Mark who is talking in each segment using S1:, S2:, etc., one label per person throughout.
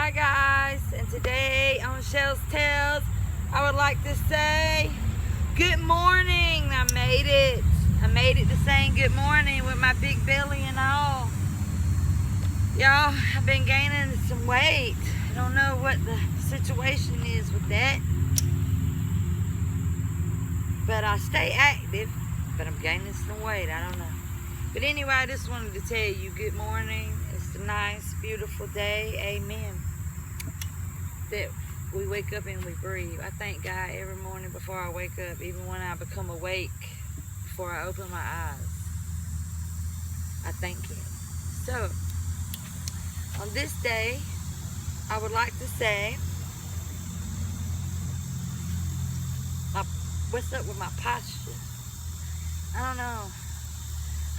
S1: Hi guys, and today on Shell's Tales, I would like to say good morning. I made it to saying good morning with my big belly and all. Y'all, I've been gaining some weight. I don't know what the situation is with that, but I stay active, but I'm gaining some weight. I don't know. But anyway, I just wanted to tell you good morning. It's a nice, beautiful day. Amen. That we wake up and we breathe. I thank God every morning before I wake up, even when I become awake, before I open my eyes. I thank Him. So, on this day, I would like to say, what's up with my posture? I don't know.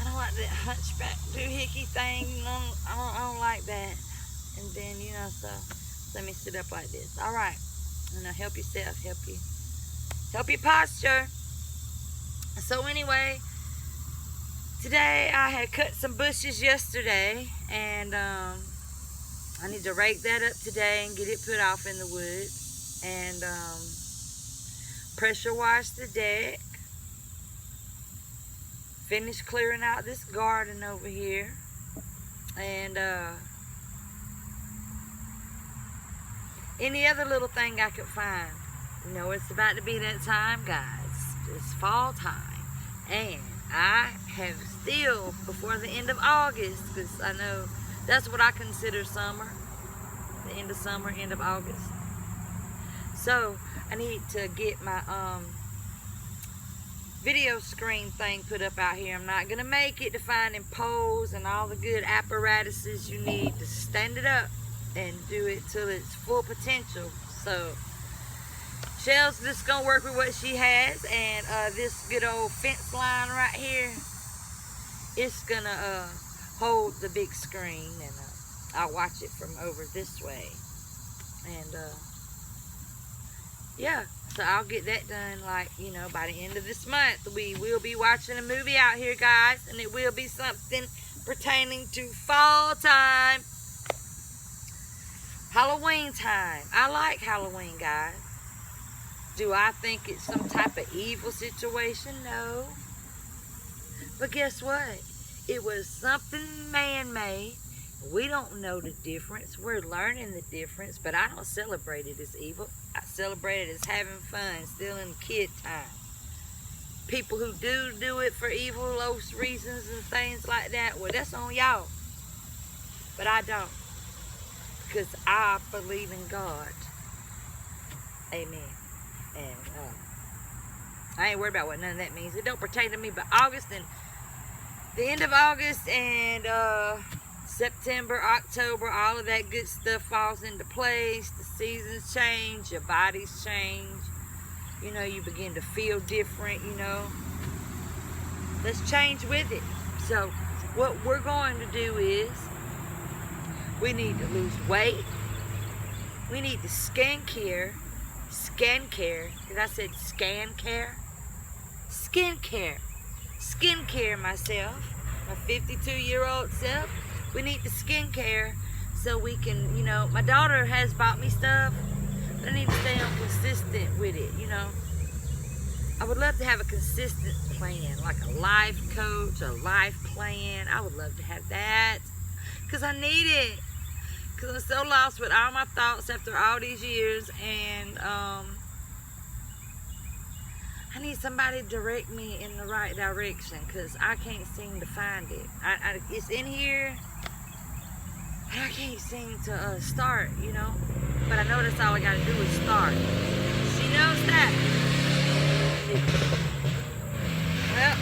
S1: I don't like that hunchback doohickey thing. I don't like that. And then, so let me sit up like this. All right. Help yourself. Help your posture. So anyway, today I had cut some bushes yesterday, and I need to rake that up today and get it put off in the woods, and pressure wash the deck. Finish clearing out this garden over here, and any other little thing I could find. It's about to be that time, guys. It's fall time, and I have still before the end of August, because I know that's what I consider summer, the end of summer, end of August. So I need to get my video screen thing put up out here. I'm not gonna make it to finding poles and all the good apparatuses you need to stand it up and do it till its full potential. So Shell's just gonna work with what she has, and this good old fence line right here, it's gonna hold the big screen, and I'll watch it from over this way. And yeah, so I'll get that done, like, by the end of this month. We will be watching a movie out here, guys, and it will be something pertaining to fall time, Halloween time. I like Halloween, guys. Do I think it's some type of evil situation? No. But guess what? It was something man-made. We don't know the difference. We're learning the difference, but I don't celebrate it as evil. I celebrate it as having fun, still in kid time. People who do it for evil-less reasons and things like that, well, that's on y'all. But I don't, because I believe in God. Amen. And I ain't worried about what none of that means. It don't pertain to me. But August and the end of August and September, October, all of that good stuff falls into place. The seasons change, your bodies change. You begin to feel different, Let's change with it. So what we're going to do is we need to lose weight. We need to skincare, because I said skincare myself, my 52-year-old self. We need the skincare so we can, my daughter has bought me stuff, but I need to stay on consistent with it, I would love to have a consistent plan, like a life coach, a life plan. I would love to have that, because I need it. Because I'm so lost with all my thoughts after all these years, and I need somebody to direct me in the right direction, because I can't seem to find it. It's in here, but I can't seem to start, But I know that's all I got to do is start. She knows that. Well,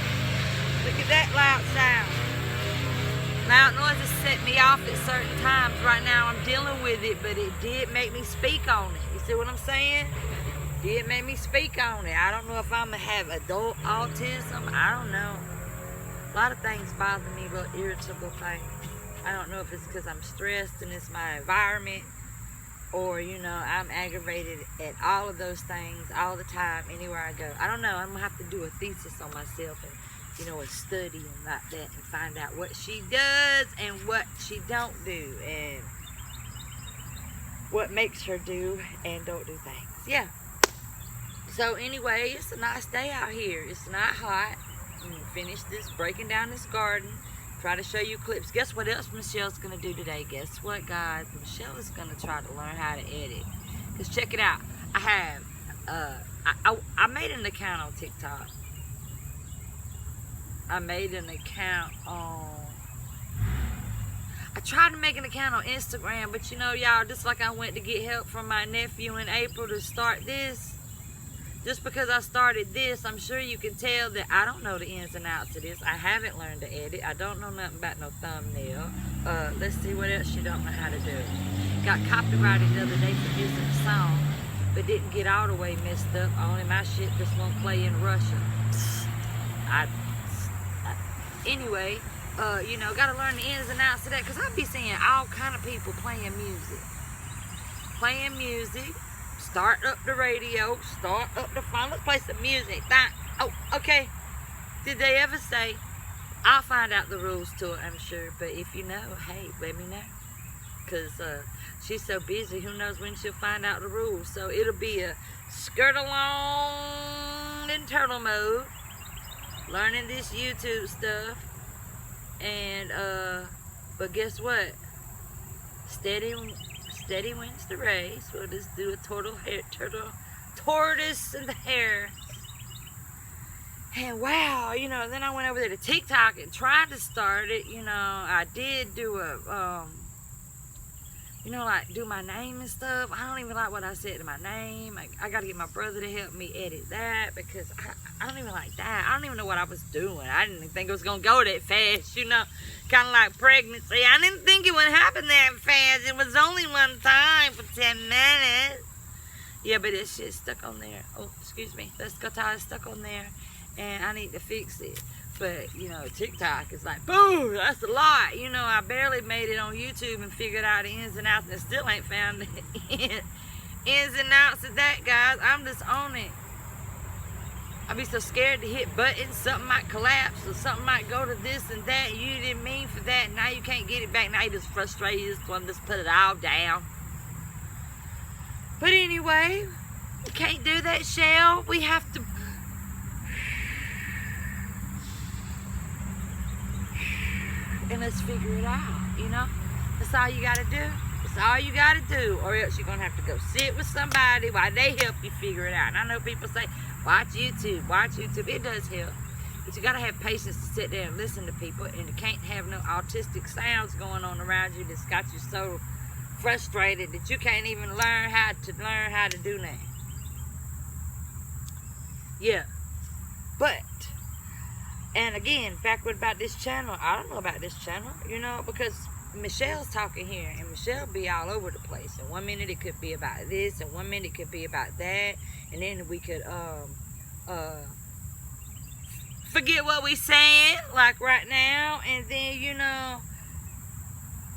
S1: look at that loud sound. Loud noises set me off at certain times. Right now I'm dealing with it, but it did make me speak on it. You see what I'm saying? It did make me speak on it. I don't know if I'm going to have adult autism. I don't know. A lot of things bother me, real irritable things. I don't know if it's because I'm stressed and it's my environment, or, I'm aggravated at all of those things all the time, anywhere I go. I don't know. I'm going to have to do a thesis on myself and, a study and like that, and find out what she does and what she don't do. And what makes her do and don't do things. Yeah. So anyway, it's a nice day out here. It's not hot. I'm gonna finish this, breaking down this garden. Try to show you clips. Guess what else Michelle's gonna do today? Guess what, guys? Michelle is gonna try to learn how to edit. Cause check it out. I have, I made an account on TikTok. I made an account on. I tried to make an account on Instagram, but you know, y'all, just like I went to get help from my nephew in April to start this. Just because I started this, I'm sure you can tell that I don't know the ins and outs of this. I haven't learned to edit. I don't know nothing about no thumbnail. Let's see what else you don't know how to do. Got copyrighted the other day for using a song, but didn't get all the way messed up. Only my shit just won't play in Russia. Anyway, you know, gotta learn the ins and outs of that, because I be seeing all kind of people playing music. Start up the radio, start up the phone, let's play some music. Oh, okay. Did they ever say, I'll find out the rules to it, I'm sure, but if you know, hey, let me know. Because she's so busy, who knows when she'll find out the rules. So it'll be a skirt along in turtle mode, learning this YouTube stuff. And, but guess what? Steady wins the race. We'll just do a tortoise in the hair. And wow, you know, then I went over there to TikTok and tried to start it. You know, I did do a, you know, like do my name and stuff. I don't even like what I said to my name. I got to get my brother to help me edit that, because I don't even like that. I don't even know what I was doing. I didn't think it was going to go that fast, you know. Kind of like pregnancy. I didn't think it would happen that fast. It was only one time for 10 minutes. Yeah, but it's just stuck on there. Oh, excuse me. That guitar is stuck on there, and I need to fix it. But, you know, TikTok is like, boom, that's a lot. You know, I barely made it on YouTube and figured out the ins and outs, and still ain't found the ins and outs of that, guys. I'm just on it. I'd be so scared to hit buttons. Something might collapse, or something might go to this and that. You didn't mean for that. Now you can't get it back. Now you just frustrated. You just want to just put it all down. But anyway, we can't do that, Shell. We have to. And let's figure it out, you know? That's all you gotta do. That's all you gotta do. Or else you're gonna have to go sit with somebody while they help you figure it out. And I know people say, watch YouTube, watch YouTube. It does help. But you gotta have patience to sit there and listen to people. And you can't have no autistic sounds going on around you that's got you so frustrated that you can't even learn how to do that. Yeah. But, and again, backward about this channel, I don't know about this channel, you know, because Michelle's talking here, and Michelle be all over the place. And 1 minute it could be about this, and 1 minute it could be about that, and then we could forget what we saying, like right now, and then, you know,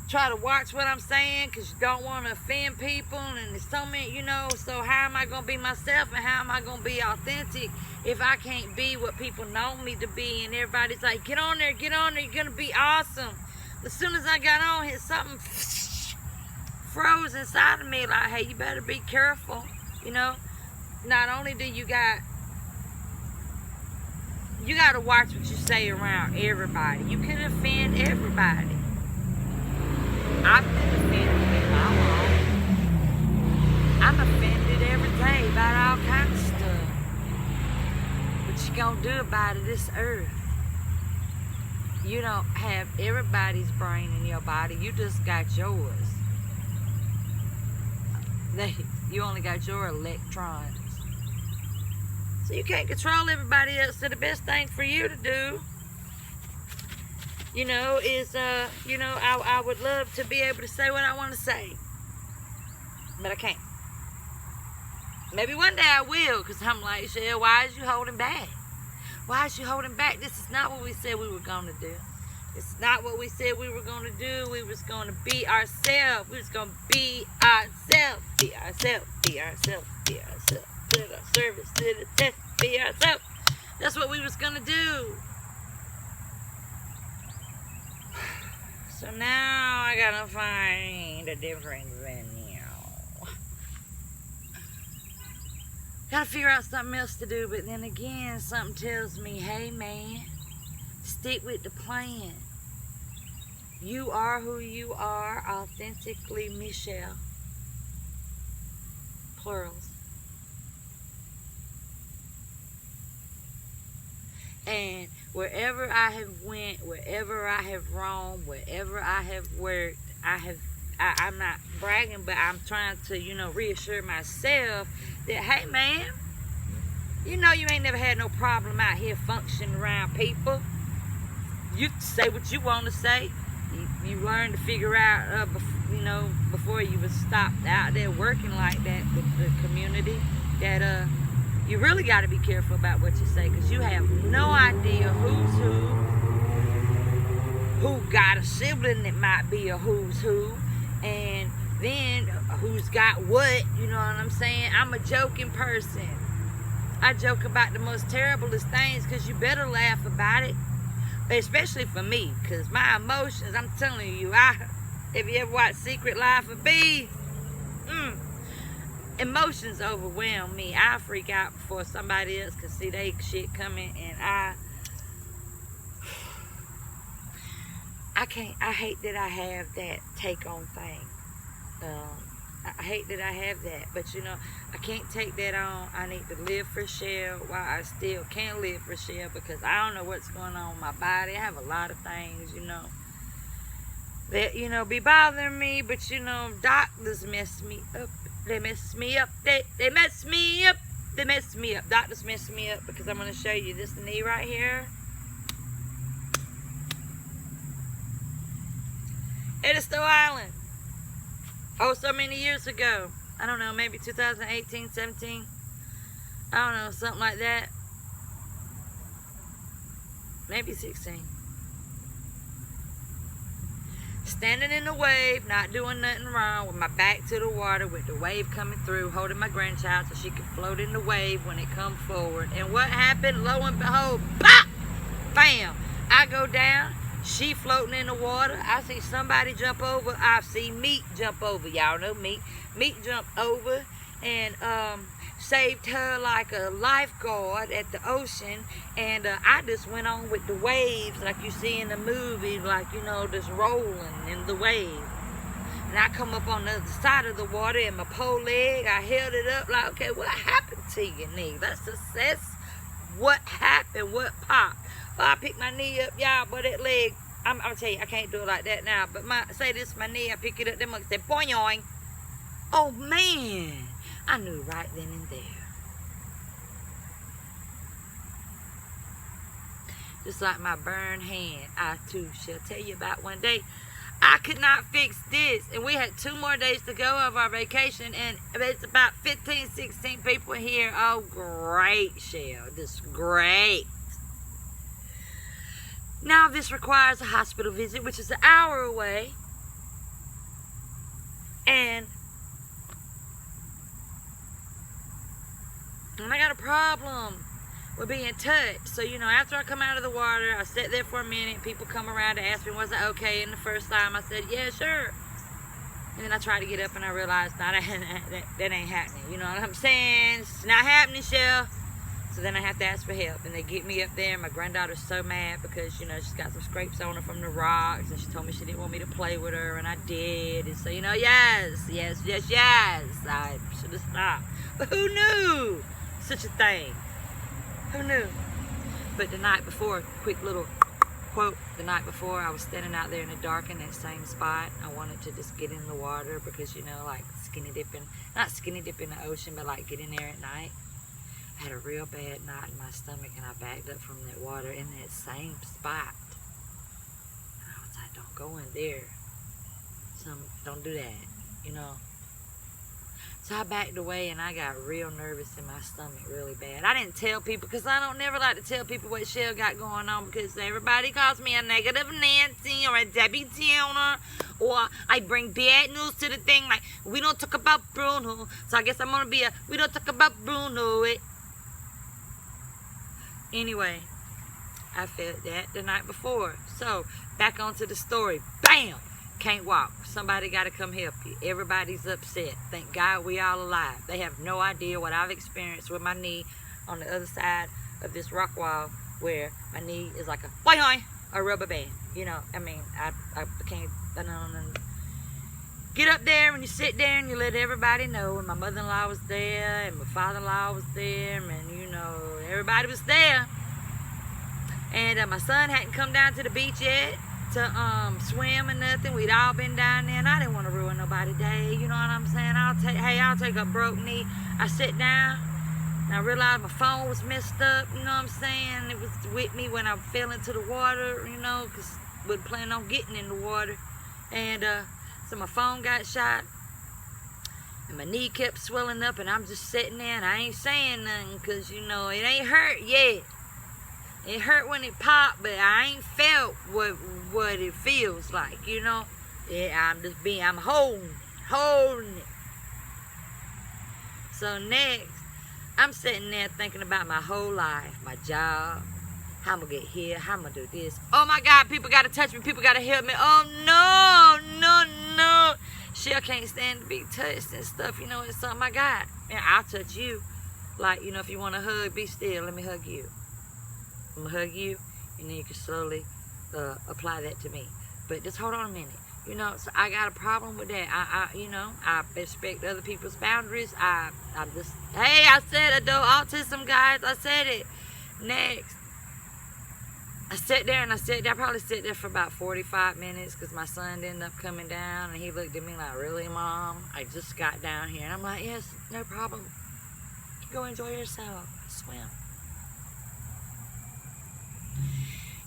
S1: try to watch what I'm saying, because you don't want to offend people, and there's so many, you know. So how am I going to be myself, and how am I going to be authentic if I can't be what people know me to be? And everybody's like, get on there, you're going to be awesome. As soon as I got on here, something froze inside of me, like, hey, you better be careful, you know. Not only do you got to watch what you say around everybody. You can offend everybody. I've been offended in my life. I'm offended every day about all kinds of stuff. What you gonna do about it, this earth? You don't have everybody's brain in your body. You just got yours. You only got your electrons. So you can't control everybody else. So the best thing for you to do, you know, is, you know, I would love to be able to say what I want to say. But I can't. Maybe one day I will, because I'm like, Shell, why is you holding back? Why is you holding back? This is not what we said we were going to do. It's not what we said we were going to do. We was going to be ourselves. We was going to be ourselves. Be ourselves. Be ourselves. Be ourselves. Did our service to the test. Be ourselves. That's what we was going to do. So now I gotta find a different venue. Gotta figure out something else to do, but then again, something tells me, hey man, stick with the plan. You are who you are, authentically Michelle. Plurals. And wherever I have went, wherever I have roamed, wherever I have worked, I'm not bragging, but I'm trying to, reassure myself that, hey man, you ain't never had no problem out here functioning around people. You say what you want to say. You learn to figure out, before you was stopped out there working like that with the community, that you really got to be careful about what you say, because you have no idea who's who got a sibling that might be a who's who, and then who's got what, you know what I'm saying? I'm a joking person. I joke about the most terriblest things because you better laugh about it, especially for me, because my emotions, I'm telling you, if you ever watch Secret Life of Bees, emotions overwhelm me. I freak out before somebody else can see they shit coming, and I hate that I have that take on thing. I hate that I have that, but I can't take that on. I need to live for Shell while I still can live for Shell, because I don't know what's going on with my body. I have a lot of things, that, be bothering me, but, doctors mess me up. They mess me up. They mess me up. They mess me up. Doctors mess me up, because I'm going to show you this knee right here. Edisto Island. Oh, so many years ago. I don't know, maybe 2018, 17. I don't know, something like that. Maybe 16. Standing in the wave, not doing nothing wrong, with my back to the water, with the wave coming through, holding my grandchild so she could float in the wave when it come forward. And what happened? Lo and behold, pop! Bam! I go down. She floating in the water. I see somebody jump over. I see Meat jump over. Y'all know Meat. Meat jumped over and saved her like a lifeguard at the ocean. And I just went on with the waves like you see in the movie, like, just rolling in the wave. And I come up on the other side of the water, and my pole leg, I held it up like, okay, what happened to your knee? Let's assess what happened, what popped. Well, I picked my knee up, y'all, but that leg, I'm going to tell you, I can't do it like that now. But say this, my knee, I pick it up, them say, boing. Oh, man. I knew right then and there. Just like my burned hand, I too shall tell you about one day. I could not fix this. And we had 2 more days to go of our vacation. And it's about 15, 16 people here. Oh, great, Shell. Just great. Now this requires a hospital visit, which is an hour away. And I got a problem with being touched. So, after I come out of the water, I sit there for a minute. People come around to ask me, was I okay? And the first time I said, yeah, sure. And then I tried to get up and I realized, that ain't happening. You know what I'm saying? It's not happening, Shell. So then I have to ask for help, and they get me up there. My granddaughter's so mad because, she's got some scrapes on her from the rocks, and she told me she didn't want me to play with her, and I did. And so, yes, I should have stopped. But who knew such a thing? Who knew? But the night before, quick little quote, the night before, I was standing out there in the dark in that same spot. I wanted to just get in the water because, like skinny dipping, not skinny dipping in the ocean, but like get in there at night. I had a real bad knot in my stomach, and I backed up from that water in that same spot. And I was like, don't go in there. Don't do that, So I backed away, and I got real nervous in my stomach really bad. I didn't tell people, because I don't never like to tell people what Shell got going on, because everybody calls me a negative Nancy or a Debbie Downer, or I bring bad news to the thing, like, we don't talk about Bruno. So I guess I'm going to be we don't talk about Bruno. Anyway, I felt that the night before. So, back onto the story. Bam! Can't walk. Somebody got to come help you. Everybody's upset. Thank God we all alive. They have no idea what I've experienced with my knee on the other side of this rock wall, where my knee is like a rubber band. You know, I mean, I can't, get up there and you sit there and you let everybody know. And my mother-in-law was there, and my father-in-law was there, and you know, everybody was there. And my son hadn't come down to the beach yet to swim or nothing. We'd all been down there, and I didn't want to ruin nobody's day. You know what I'm saying? I'll take a broke knee. I sat down, and I realized my phone was messed up. You know what I'm saying? It was with me when I fell into the water. You know, because we wasn't planning on getting in the water, and so my phone got shot, and my knee kept swelling up, and I'm just sitting there, and I ain't saying nothing, because you know it ain't hurt yet. It hurt when it popped, but I ain't felt what it feels like, you know. Yeah, I'm holding it. So next, I'm sitting there thinking about my whole life, my job, how I'm gonna get here, how I'm gonna do this. Oh my God, people gotta touch me, people gotta help me. Oh no. Shell can't stand to be touched and stuff, you know, it's something I got. And I'll touch you. Like, you know, if you want a hug, be still, let me hug you. I'm gonna hug you, and then you can slowly apply that to me. But just hold on a minute. You know, so I got a problem with that. I respect other people's boundaries. I'm just, hey, I said adult autism, guys. I said it. Next, I sat there and I probably sat there for about 45 minutes, because my son ended up coming down, and he looked at me like, really, Mom? I just got down here. And I'm like, yes, no problem. You go enjoy yourself. Swim.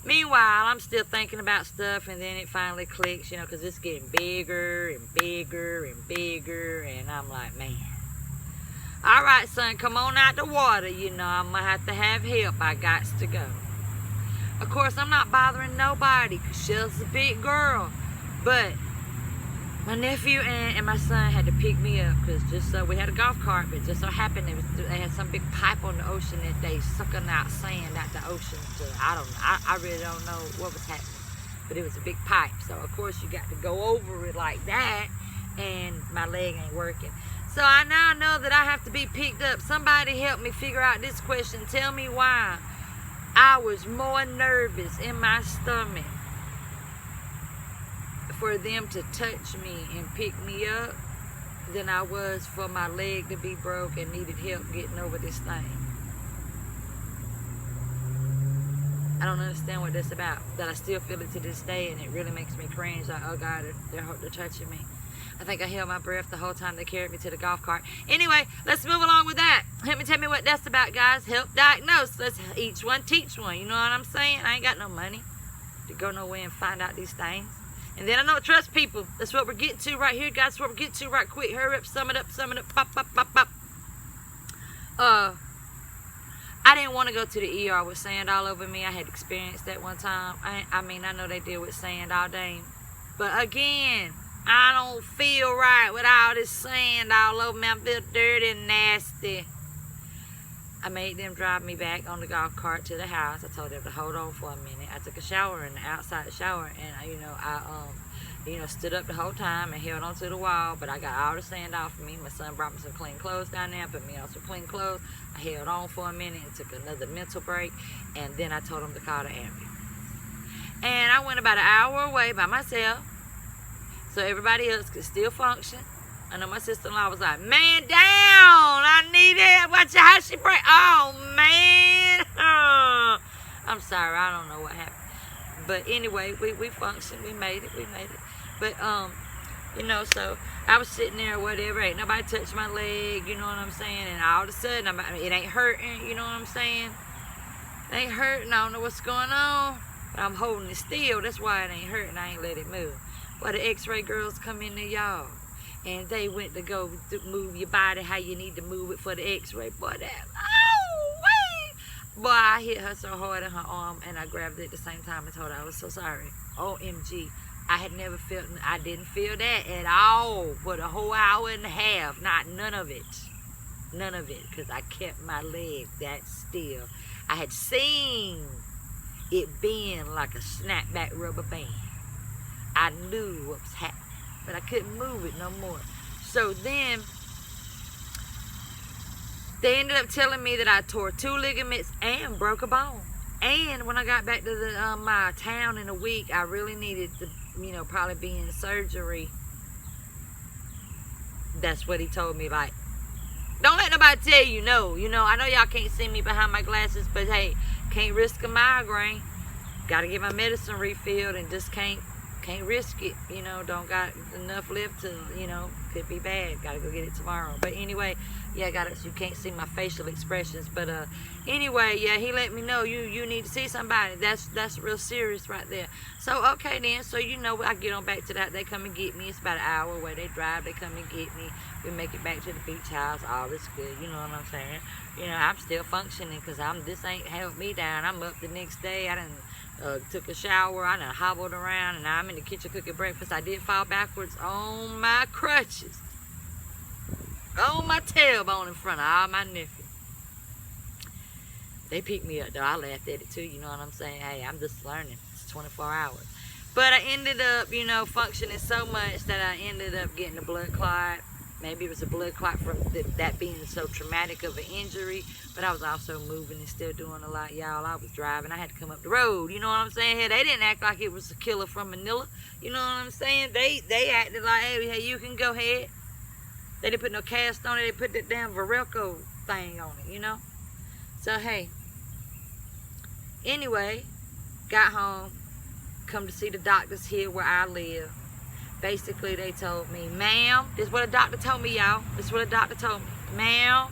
S1: Meanwhile, I'm still thinking about stuff, and then it finally clicks, you know, because it's getting bigger and bigger and bigger, and I'm like, man. All right, son, come on out the water. You know, I'm going to have help. I got to go. Of course, I'm not bothering nobody, because Shell's a big girl. But my nephew and my son had to pick me up, because just so we had a golf cart, but just so happened they had some big pipe on the ocean that they sucking out sand out the ocean. So I really don't know what was happening, but it was a big pipe. So of course you got to go over it like that, and my leg ain't working. So I now know that I have to be picked up. Somebody help me figure out this question. Tell me why I was more nervous in my stomach for them to touch me and pick me up than I was for my leg to be broke and needed help getting over this thing. I don't understand what that's about, that I still feel it to this day, and it really makes me cringe. Like, oh God, they're touching me. I think I held my breath the whole time they carried me to the golf cart. Anyway, let's move along with that. Tell me what that's about, guys. Help diagnose. Let's each one teach one. You know what I'm saying? I ain't got no money to go nowhere and find out these things. And then I don't trust people. That's what we're getting to right here, guys. That's what we're getting to right quick. Hurry up, sum it up, pop. I didn't want to go to the ER with sand all over me. I had experienced that one time. I mean, I know they deal with sand all day. But again, I don't feel right with all this sand all over me. I feel dirty and nasty. I made them drive me back on the golf cart to the house. I told them to hold on for a minute. I took a shower in the outside shower, and I stood up the whole time and held onto the wall. But I got all the sand off of me. My son brought me some clean clothes down there, put me on some clean clothes. I held on for a minute and took another mental break, and then I told them to call the ambulance. And I went about an hour away by myself, so everybody else could still function. I know my sister-in-law was like, man, down, I need it. Watch how she break. Oh, man. Oh. I'm sorry, I don't know what happened. But anyway, we functioned. We made it. But, so I was sitting there or whatever. Ain't nobody touched my leg, you know what I'm saying? And all of a sudden, it ain't hurting, you know what I'm saying? It ain't hurting. I don't know what's going on. But I'm holding it still. That's why it ain't hurting. I ain't let it move. Well, the x-ray girls come in there, y'all. And they went to go move your body how you need to move it for the x-ray. Boy, boy, I hit her so hard in her arm, and I grabbed it at the same time and told her I was so sorry. OMG. I didn't feel that at all for the whole hour and a half. None of it. Because I kept my leg that still. I had seen it bend like a snapback rubber band. I knew what was happening, but I couldn't move it no more. So then they ended up telling me that I tore 2 ligaments and broke a bone. And when I got back to my town in a week, I really needed to, probably be in surgery. That's what he told me. Like, don't let nobody tell you no. I know y'all can't see me behind my glasses, but hey, can't risk a migraine. Got to get my medicine refilled and just can't risk it. Don't got enough left to, could be bad. Got to go get it tomorrow. But anyway, yeah, you can't see my facial expressions. But anyway, yeah, he let me know you need to see somebody. That's real serious right there. So okay then, so I get on back to that. They come and get me. It's about an hour away. They drive. They come and get me. We make it back to the beach house. All is good. You know what I'm saying? I'm still functioning because this ain't held me down. I'm up the next day. I done took a shower. I done hobbled around, and I'm in the kitchen cooking breakfast. I did fall backwards on my crutches, on my tailbone in front of all my nephews. They picked me up though. I laughed at it too. You know what I'm saying? Hey, I'm just learning. It's 24 hours. But I ended up, functioning so much that I ended up getting a blood clot. Maybe it was a blood clot from that being so traumatic of an injury. But I was also moving and still doing a lot, y'all. I was driving. I had to come up the road. You know what I'm saying? Hey, they didn't act like it was a killer from Manila. You know what I'm saying? They acted like, hey, you can go ahead. They didn't put no cast on it. They put that damn Varelco thing on it, So, hey. Anyway, got home. Come to see the doctors here where I live. Basically, they told me, ma'am, this is what a doctor told me, y'all. This is what a doctor told me. Ma'am,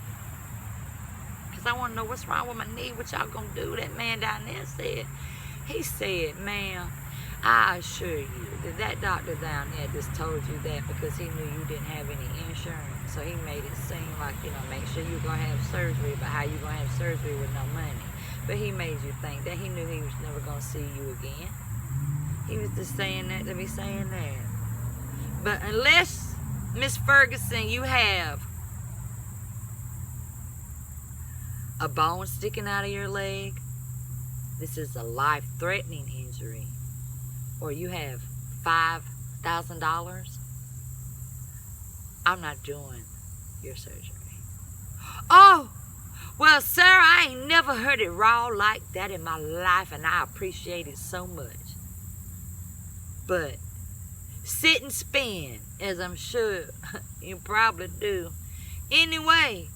S1: because I want to know what's wrong with my knee, what y'all going to do. That man down there said, he said, ma'am, I assure you that doctor down there just told you that because he knew you didn't have any insurance. So he made it seem like, make sure you're going to have surgery, but how you going to have surgery with no money? But he made you think that he knew he was never going to see you again. He was just saying that to be saying that. But unless, Miss Ferguson, you have a bone sticking out of your leg, this is a life-threatening injury, or you have $5,000, I'm not doing your surgery. Oh, well, sir, I ain't never heard it raw like that in my life, and I appreciate it so much. But sit and spin, as I'm sure you probably do. Anyway,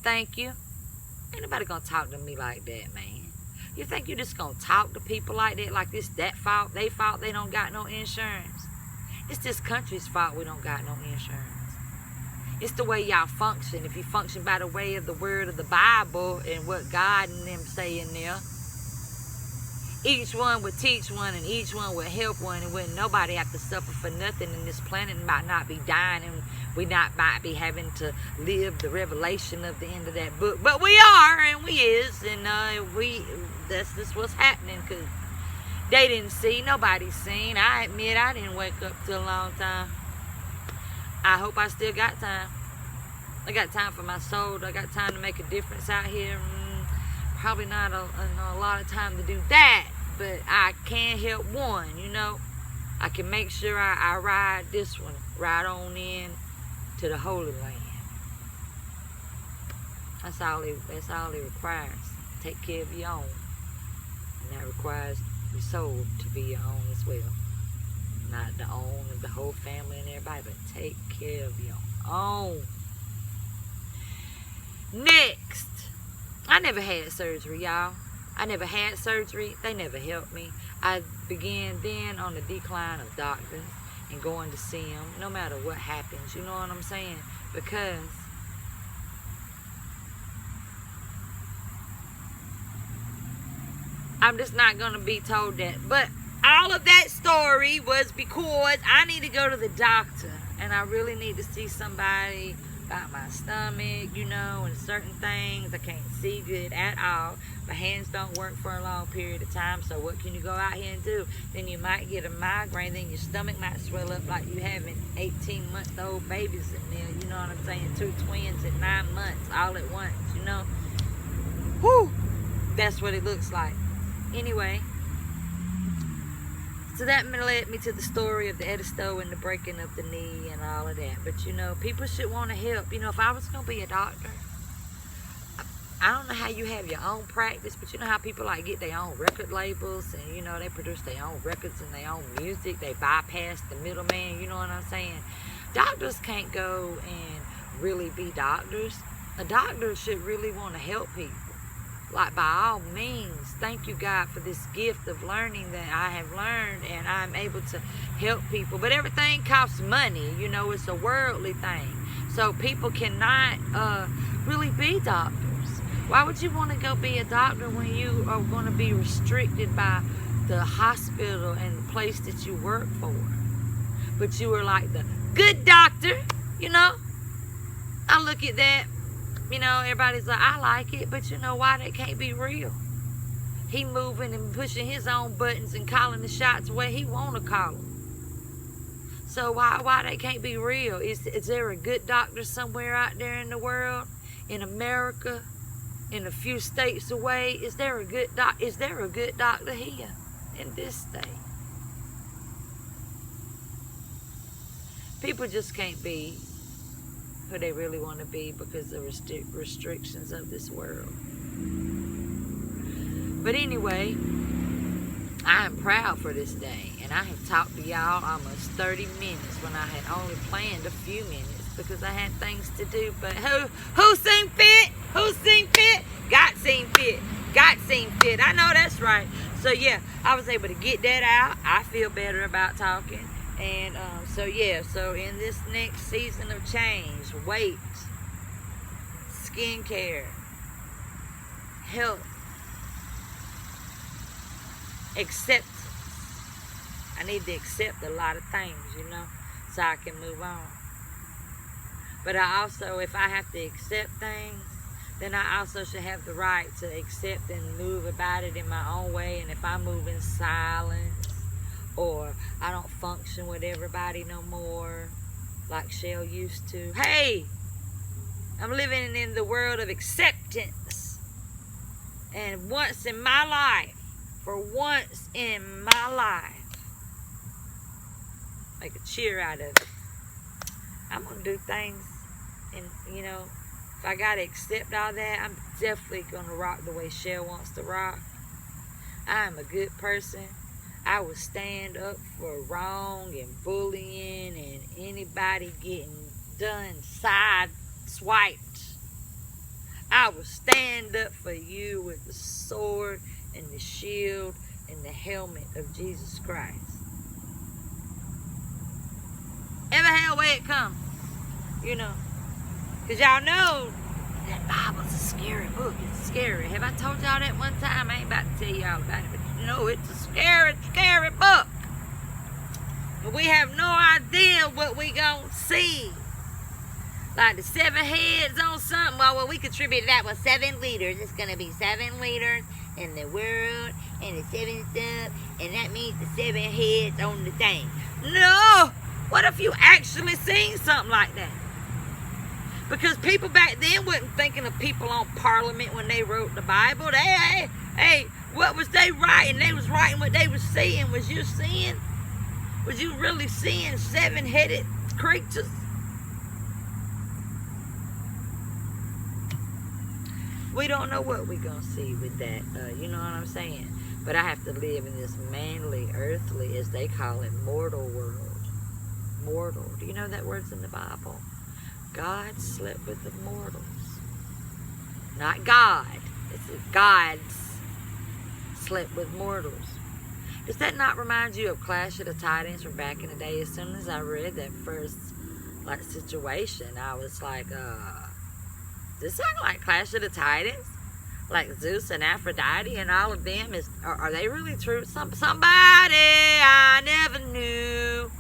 S1: thank you. Ain't nobody gonna talk to me like that, man. You think you just gonna talk to people like that? Like this, that fault, they don't got no insurance. It's this country's fault we don't got no insurance. It's the way y'all function. If you function by the way of the word of the Bible and what God and them say in there, each one would teach one and each one would help one, and wouldn't nobody have to suffer for nothing, and this planet might not be dying, and we might be having to live the revelation of the end of that book. But we are, and we is, and that's just what's happening, because they didn't see, nobody seen. I admit I didn't wake up till a long time. I hope I still got time. I got time for my soul. I got time to make a difference out here. Probably not a lot of time to do that, but I can help one, I can make sure I ride this one right on in to the Holy Land. That's all it requires. Take care of your own. And that requires your soul to be your own as well. Not the own of the whole family and everybody, but take care of your own. Next. I never had surgery, y'all. I never had surgery. They never helped me. I began then on the decline of doctors and going to see them no matter what happens. You know what I'm saying? Because I'm just not going to be told that. But all of that story was because I need to go to the doctor. And I really need to see somebody about my stomach, and certain things. I can't see good at all. My hands don't work for a long period of time, so what can you go out here and do? Then you might get a migraine, then your stomach might swell up like you having 18-month-old babies in there, you know what I'm saying? 2 twins at 9 months all at once, Whew! That's what it looks like. Anyway, So that led me to the story of the Edisto and the breaking of the knee and all of that. But, you know, people should want to help. You know, if I was going to be a doctor, I don't know how you have your own practice, but you know how people like get their own record labels and, you know, they produce their own records and their own music. They bypass the middleman, you know what I'm saying? Doctors can't go and really be doctors. A doctor should really want to help people. Like, by all means, thank you, God, for this gift of learning that I have learned, and I'm able to help people. But everything costs money, you know, it's a worldly thing. So people cannot really be doctors. Why would you want to go be a doctor when you are going to be restricted by the hospital and the place that you work for? But you were like the good doctor, you know? I look at that, you know, everybody's like, I like it, but you know why? That can't be real. He moving and pushing his own buttons and calling the shots where he want to call them. So why that can't be real? Is there a good doctor somewhere out there in the world, in America, in a few states away? Is there a good doctor here in this state? People just can't be who they really want to be because of restrictions of this world. But anyway, I am proud for this day, and I have talked to y'all almost 30 minutes when I had only planned a few minutes because I had things to do. But who seen fit? Who seen fit? God seen fit. God seen fit. I know that's right. So yeah, I was able to get that out. I feel better about talking. And so in this next season of change, weight, skincare, health, acceptance. I need to accept a lot of things, you know, so I can move on. But I also, if I have to accept things, then I also should have the right to accept and move about it in my own way. And if I move in silence, or I don't function with everybody no more like Shell used to. Hey, I'm living in the world of acceptance. And once in my life, for once in my life, make a cheer out of it. I'm going to do things, and you know, if I got to accept all that, I'm definitely going to rock the way Shell wants to rock. I am a good person. I will stand up for wrong and bullying and anybody getting done side-swiped. I will stand up for you with the sword and the shield and the helmet of Jesus Christ. Ever had where it comes, you know? Because y'all know that Bible's a scary book. It's scary. Have I told y'all that one time? I ain't about to tell y'all about it, but you know it's a scary, scary book. But we have no idea what we gonna see. Like the 7 heads on something. Well, we contributed that with 7 leaders. It's gonna be 7 leaders in the world and the 7 stuff, and that means the 7 heads on the thing. No! What if you actually seen something like that? Because people back then wasn't thinking of people on Parliament when they wrote the Bible. Hey, what was they writing? They was writing what they was seeing. Was you seeing? Was you really seeing 7-headed creatures? We don't know what we're going to see with that. You know what I'm saying? But I have to live in this manly, earthly, as they call it, mortal world. Mortal. Do you know that word's in the Bible? God slept with the mortals. Not God. It's gods slept with mortals. Does that not remind you of Clash of the Titans from back in the day? As soon as I read that first situation, I was like, does this sound like Clash of the Titans? Like Zeus and Aphrodite and all of them? Are they really true? Somebody I never knew.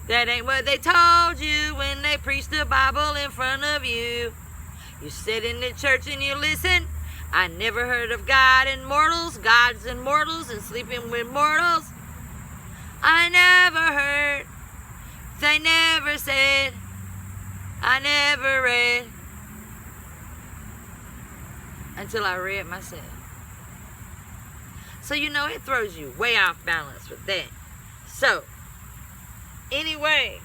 S1: That ain't what they told you when they preached the Bible in front of you. You sit in the church and you listen. I never heard of God and mortals, gods and mortals, and sleeping with mortals. I never heard. They never said. I never read. Until I read myself. So, you know, it throws you way off balance with that. So, anyway,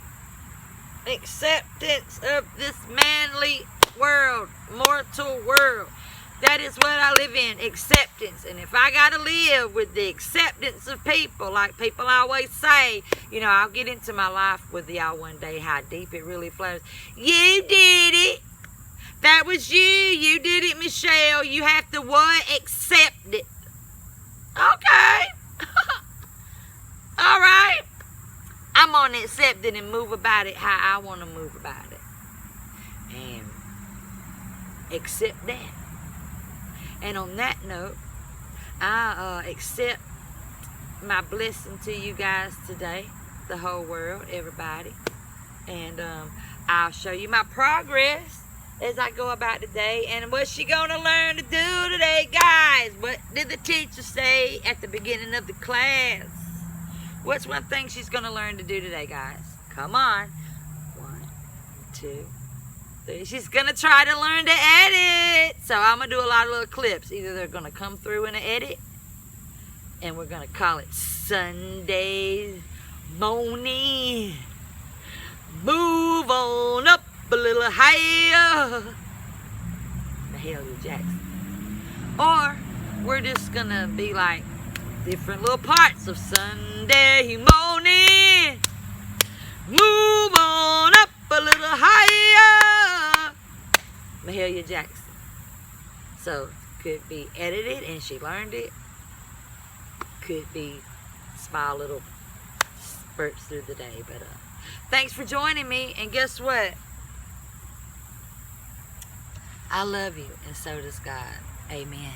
S1: acceptance of this manly world, mortal world. That is what I live in, acceptance. And if I got to live with the acceptance of people, like people always say, I'll get into my life with y'all one day, how deep it really flows. You did it. That was you. You did it, Michelle. You have to what? Accept it. Okay. All right. I'm going to accept it and move about it how I want to move about it. And accept that. And on that note, I accept my blessing to you guys today, the whole world, everybody. And I'll show you my progress as I go about today. And what's she going to learn to do today, guys? What did the teacher say at the beginning of the class? What's one thing she's going to learn to do today, guys? Come on. 1, 2, 3. She's going to try to learn to edit. So I'm going to do a lot of little clips. Either they're going to come through in an edit, and we're going to call it Sunday morning. Move on up a little higher. Mahalia Jackson. Or we're just going to be like different little parts of Sunday morning. Move on up a little higher. Mahalia Jackson. So, could be edited and she learned it. Could be small little spurts through the day. But thanks for joining me. And guess what? I love you. And so does God. Amen.